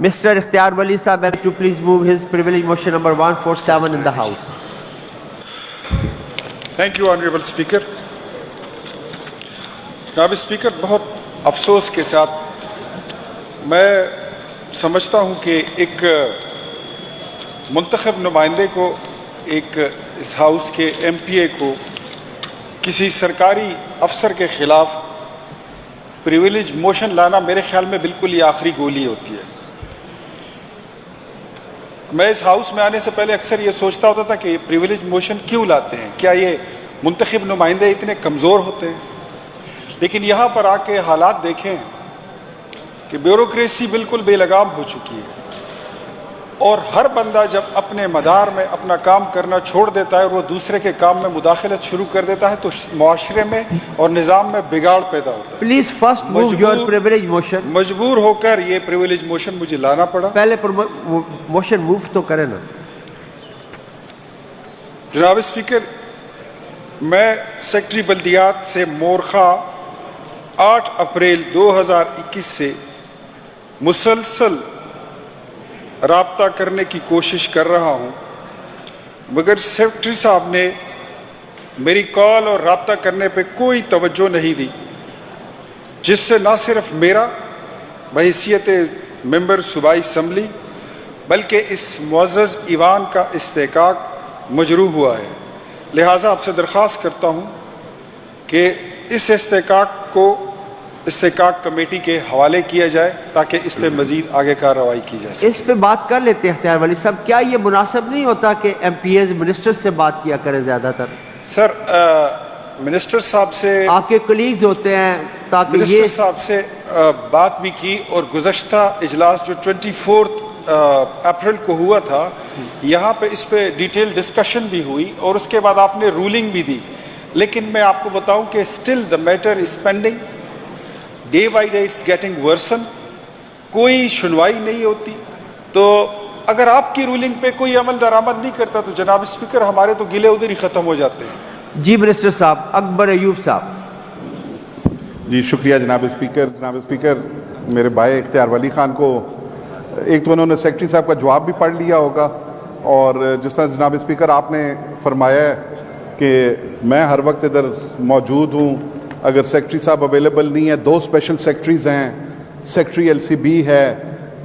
Mr. Ikhtiar Wali Sahab, I beg to please move his privilege motion number 147 in the House. Thank you, Honorable Speaker. जनाब speaker, बहुत अफसोस के साथ मैं समझता हूँ कि एक मुंतखब नुमाइंदे को, एक इस हाउस के MPA को किसी सरकारी अफसर के ख़िलाफ़ प्रिविलेज मोशन लाना मेरे ख़्याल में बिल्कुल ही आखिरी गोली होती है। मैं इस हाउस में आने से पहले अक्सर ये सोचता होता था कि प्रिविलेज मोशन क्यों लाते हैं, क्या ये मुंतखब नुमाइंदे इतने कमज़ोर होते हैं? लेकिन यहाँ पर आके हालात देखें कि ब्यूरोक्रेसी बिल्कुल बेलगाम हो चुकी है और हर बंदा जब अपने मदार में अपना काम करना छोड़ देता है और वो दूसरे के काम में मुदाखलत शुरू कर देता है तो मुआशरे में और निज़ाम में बिगाड़ पैदा होता है। Please first move your privilege motion. मजबूर होकर ये प्रिविलेज मोशन मुझे लाना पड़ा। पहले मोशन मूव तो करें ना। जनाब स्पीकर, मैं सेक्रेटरी बल्दियात से मोरखा 8 अप्रैल 2021 से मुसलसल राब्ता करने की कोशिश कर रहा हूँ, मगर सेक्रेटरी साहब ने मेरी कॉल और राब्ता करने पे कोई तवज्जो नहीं दी, जिससे ना सिर्फ मेरा बहैसियत मेंबर सूबाई असम्बली बल्कि इस मुअज़्ज़ज़ ईवान का इस्तेकाक मजरूह हुआ है। लिहाजा आपसे दरख्वास्त करता हूँ कि इस इस्तेकाक कमेटी के हवाले किया जाए ताकि इस पर मजीद आगे कार्रवाई की जाए। इस पे बात कर लेते हैं इख्तियार वली साहब। क्या ये मुनासिब नहीं होता कि MPAs मिनिस्टर से बात किया करें? ज़्यादातर सर मिनिस्टर साहब से, आपके कलीग्स होते हैं, ताकि मिनिस्टर साहब से बात भी की और गुज़श्ता इजलास जो 24 अप्रैल को हुआ था, यहाँ पे इस पे डिटेल डिस्कशन भी हुई और उसके बाद आपने रूलिंग भी दी। लेकिन मैं आपको बताऊं कि still the matter is pending, day by day it's getting worsen, कोई सुनवाई नहीं होती। तो अगर आपकी रूलिंग पे कोई अमल दरामद नहीं करता तो जनाब स्पीकर हमारे तो गिले उधर ही ख़त्म हो जाते हैं। जी मिनिस्टर साहब, अकबर अयूब साहब। जी शुक्रिया जनाब स्पीकर। जनाब स्पीकर, मेरे भाई इख्तियार वली खान को एक तो उन्होंने सेक्रेटरी साहब का जवाब भी पढ़ लिया होगा और जिस तरह जनाब स्पीकर आपने फरमाया है कि मैं हर वक्त इधर मौजूद हूँ, अगर सेक्रेटरी साहब अवेलेबल नहीं है, 2 स्पेशल सेक्रेटरीज़ हैं, सेक्रेटरी LCB है,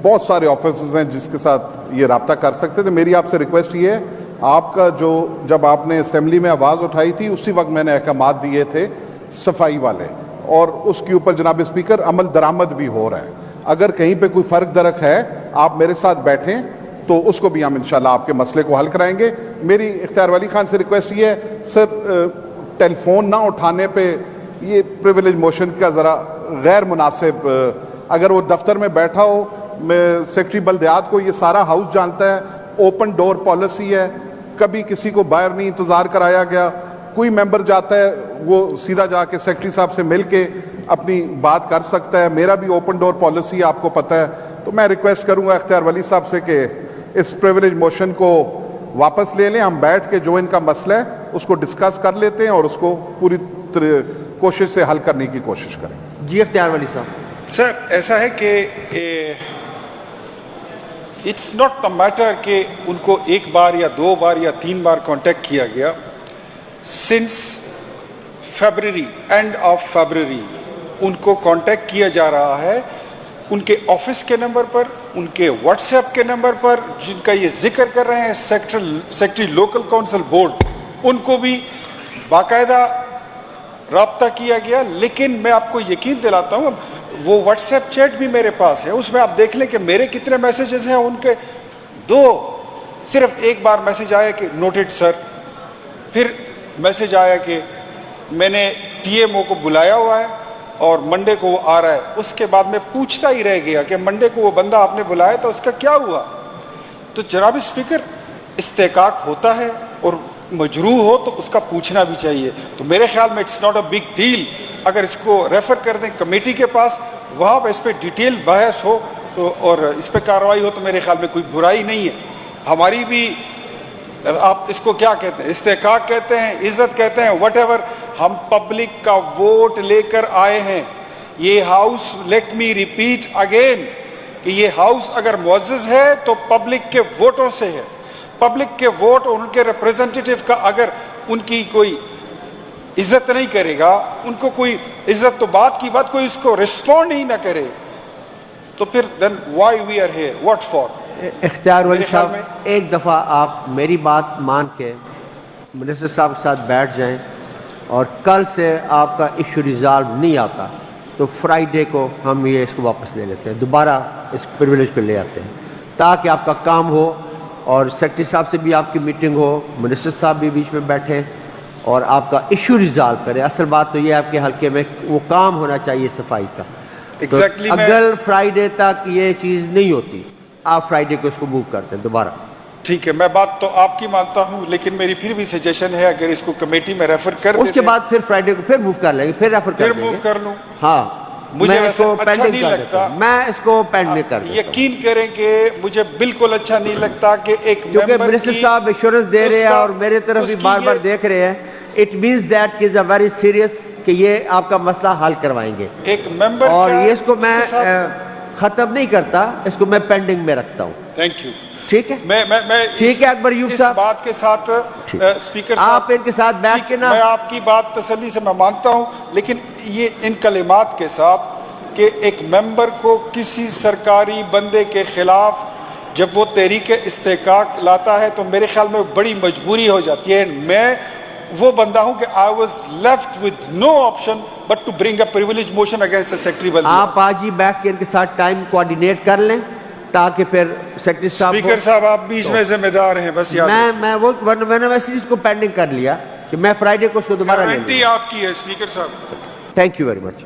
बहुत सारे ऑफिसर्स हैं जिसके साथ ये रब्ता कर सकते थे। मेरी आपसे रिक्वेस्ट ये है, आपका जो जब आपने असेंबली में आवाज़ उठाई थी उसी वक्त मैंने अहकामात दिए थे सफाई वाले, और उसके ऊपर जनाब स्पीकर अमल दरामद भी हो रहा है। अगर कहीं पे कोई फ़र्क दरक है, आप मेरे साथ बैठें तो उसको भी हम इंशाल्लाह आपके मसले को हल कराएंगे। मेरी इख्तियार वली खान से रिक्वेस्ट ये है, सर टेलीफोन ना उठाने पे ये प्रिविलेज मोशन का ज़रा गैर मुनासिब, अगर वो दफ्तर में बैठा हो, मैं सेक्रेटरी बल्दियात को ये सारा हाउस जानता है, ओपन डोर पॉलिसी है, कभी किसी को बाहर नहीं इंतज़ार कराया गया, कोई मेंबर जाता है वो सीधा जाके सेक्रेटरी साहब से मिल के अपनी बात कर सकता है। मेरा भी ओपन डोर पॉलिसी आपको पता है। तो मैं रिक्वेस्ट करूंगा इख्तियार वली साहब से कि इस प्रिविलेज मोशन को वापस ले लें, हम बैठ के जो इनका मसला है उसको डिस्कस कर लेते हैं और उसको पूरी कोशिश से हल करने की कोशिश करें। जी इख्तियार वली साहब। सर ऐसा है कि इट्स नॉट द मैटर कि उनको 1 बार या 2 बार या 3 बार कांटेक्ट किया गया। Since February, end of February उनको कांटेक्ट किया जा रहा है, उनके ऑफिस के नंबर पर, उनके व्हाट्सएप के नंबर पर, जिनका ये जिक्र कर रहे हैं सेक्रेटरी लोकल काउंसिल बोर्ड, उनको भी बाकायदा राब्ता किया गया। लेकिन मैं आपको यकीन दिलाता हूँ, वो व्हाट्सएप चैट भी मेरे पास है, उसमें आप देख लें कि मेरे कितने मैसेजेस हैं, उनके 2, सिर्फ 1 बार मैसेज आया कि नोटेड सर, फिर मैसेज आया कि मैंने TMO को बुलाया हुआ है और मंडे को वो आ रहा है। उसके बाद में पूछता ही रह गया कि मंडे को वो बंदा आपने बुलाया था, उसका क्या हुआ? तो जनाब स्पीकर, इस्तेकाक होता है और मजरूह हो तो उसका पूछना भी चाहिए। तो मेरे ख्याल में it's not a big deal, अगर इसको रेफर कर दें कमेटी के पास, वहाँ पर इस पर डिटेल बहस हो तो और इस पर कार्रवाई हो तो मेरे ख्याल में कोई बुराई नहीं है। हमारी भी, आप इसको क्या कहते हैं, इस्तेकाक कहते हैं, इज्जत कहते हैं, व्हाटएवर, हम पब्लिक का वोट लेकर आए हैं। ये house, let me repeat again, کہ یہ ہاؤس اگر معزز ہے تو پبلک کے ووٹوں سے ہے. پبلک کے ووٹ اور ان کے ریپریزنٹیٹیو کا اگر ان کی کوئی عزت نہیں کرے گا, ان کو کوئی عزت تو بات کی بات کوئی اس کو رسپونڈ ہی نہ کرے, تو پھر then why we are here, what for. اختیار ولی صاحب ایک دفعہ آپ میری بات مان کے منسٹر صاحب کے ساتھ بیٹھ جائیں, اور کل سے آپ کا ایشو ریزالو نہیں آتا تو فرائیڈے کو ہم یہ اس کو واپس لے لیتے ہیں, دوبارہ اس پریویلیج پہ لے آتے ہیں, تاکہ آپ کا کام ہو اور سیکرٹری صاحب سے بھی آپ کی میٹنگ ہو, منسٹر صاحب بھی بیچ میں بیٹھیں اور آپ کا ایشو ریزالو کریں. اصل بات تو یہ آپ کے حلقے میں وہ کام ہونا چاہیے صفائی کا. Exactly, اگر فرائیڈے تک یہ چیز نہیں ہوتی آپ فرائیڈے کو اس کو موو کرتے ہیں دوبارہ. ٹھیک ہے, میں بات تو آپ کی مانتا ہوں, لیکن میری پھر بھی سجیشن ہے اگر اس کو کمیٹی میں ریفر کر اس کے بعد پھر فرائیڈے کو پھر موو کر لیں گے, پھر ریفر کر پھر موو کر لوں. ہاں, مجھے ویسے اچھا نہیں لگتا, میں اس کو پینڈنگ کر دیتا ہوں. یقین کریں کہ مجھے بالکل اچھا نہیں لگتا کہ ایک کیونکہ ممبر منسٹر صاحب ایشورنس دے رہے ہیں اور میرے طرف بھی بار بار دیکھ رہے ہیں, it means that is a very serious کہ یہ آپ کا مسئلہ حل کروائیں گے. ایک ممبر اور یہ اس کو میں ختم نہیں کرتا, اس کو میں پینڈنگ میں رکھتا ہوں. Thank you. ٹھیک ہے, میں ٹھیک ہے اکبر ایوب اس صاحب, بات کے ساتھ اسپیکر صاحب آپ ان کے ساتھ بیٹھ کے نا, میں آپ کی بات تسلی سے میں مانتا ہوں, لیکن یہ ان کلمات کے ساتھ کہ ایک ممبر کو کسی سرکاری بندے کے خلاف جب وہ تحریک استحقاق لاتا ہے تو میرے خیال میں بڑی مجبوری ہو جاتی ہے. میں وہ بندہ ہوں کہ I was left with no option but to bring a privilege motion against the secretary. آپ آج ہی بیٹھ کے ان کے ساتھ ٹائم کوآرڈینیٹ کر لیں تاکہ پھر سیکرٹری صاحب, اسپیکر صاحب آپ بیچ میں ذمہ دار ہیں, بس یاد میں نے ویسے اس کو پینڈنگ کر لیا کہ میں فرائیڈے کو اس کو دوبارہ لیں گے. گارنٹی آپ کی ہے اسپیکر صاحب. Thank you very much.